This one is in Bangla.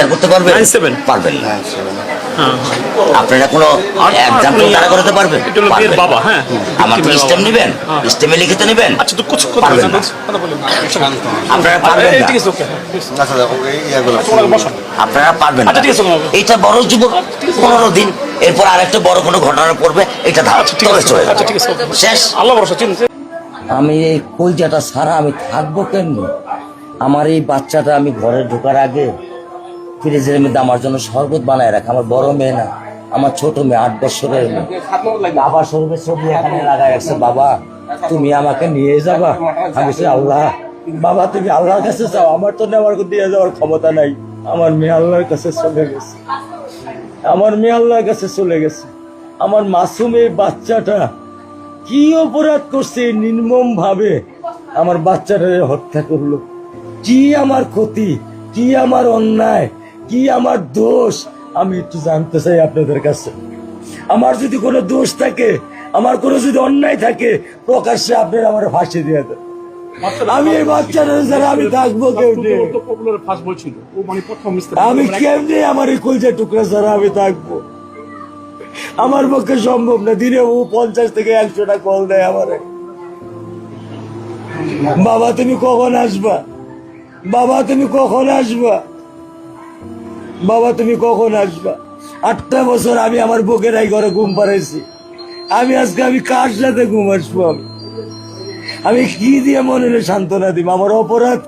বিচার করতে পারবেন? 9-7 পারবেন না। হ্যাঁ আপনারা কোনো এক্সাম্পল দাঁড়া করতে পারবেন? এটা হলো বিয়ের বাবা। হ্যাঁ, আমার victim এর স্টেম বাবা। নেবেন, স্টেমে লিখিত নেবেন, আচ্ছা তো কিছু কথা পারবেন না। আপনারা পারবেন না, ঠিক আছে, ওকে। আপনারা পারবেন না। আচ্ছা, ঠিক আছে, এটা বড় যুবক 15 দিন, এরপর আরেকটা বড় কোনো ঘটনা পড়বে, এটা ঠিক তবে আছে, চলে আচ্ছা, যাবে। ঠিক আছে, ওকে। শেষ। আল্লাহ ভরসা, চিন্তা। আমি এই কলজাটা ছাড়া আমি থাকবো কেমনি? আমার এই বাচ্চাটা আমি ঘরে ঢোকার আগে ফ্রিজের মধ্যে আমার জন্য শরবত বানায় রাখে। আমার বড় মেয়ে না, আমার ছোট মেয়ে, 8 বছরের মেয়ে। বাবা শরবত ছবি এখানে লাগায় রাখছে। বাবা তুমি আমাকে নিয়ে যাবা? আমি বলছি, আল্লাহ বাবা তুমি আল্লাহর কাছে যাও, আমার তো নেওয়ার দিয়ে যাওয়ার ক্ষমতা নাই। আমার মেয়ে আল্লাহর কাছে চলে গেছে, আমার মেয়ে আল্লাহর কাছে চলে গেছে। আমার মাসুম এই বাচ্চাটা কি অপরাধ করছে নির্মম ভাবে আমার বাচ্চাটারে হত্যা করলো? কি আমার ক্ষতি, কি আমার অন্যায়, কি আমার দোষ? আমি একটু জানতে চাই আপনাদের কাছে। আমার যদি কোনো দোষ থাকে, আমার কোনো যদি অন্যায় থাকে, প্রকাশ্যে আপনারা আমার ফাঁসি দিয়ে দেন। আমি এই বাচ্চাটা ছাড়া আমি থাকবো কেমনে? আমি কেমনে আমার এই কলজা টুকরা ছাড়া আমি থাকবো? আমার পক্ষে সম্ভব না। দিনে ও 50 থেকে 100টা কল দেয় আমারে। বাবা তুমি কখন আসবা? বাবা তুমি কখন আসবা? বাবা তুমি কখন আসবা? 8টা বছর আমি আমার বুকের এই ঘরে ঘুম পাড়াইছি। আমি আজকে আমি কার সাথে ঘুম আসবো? আমি কি দিয়ে মনে সান্ত্বনা দিব? আমার অপরাধ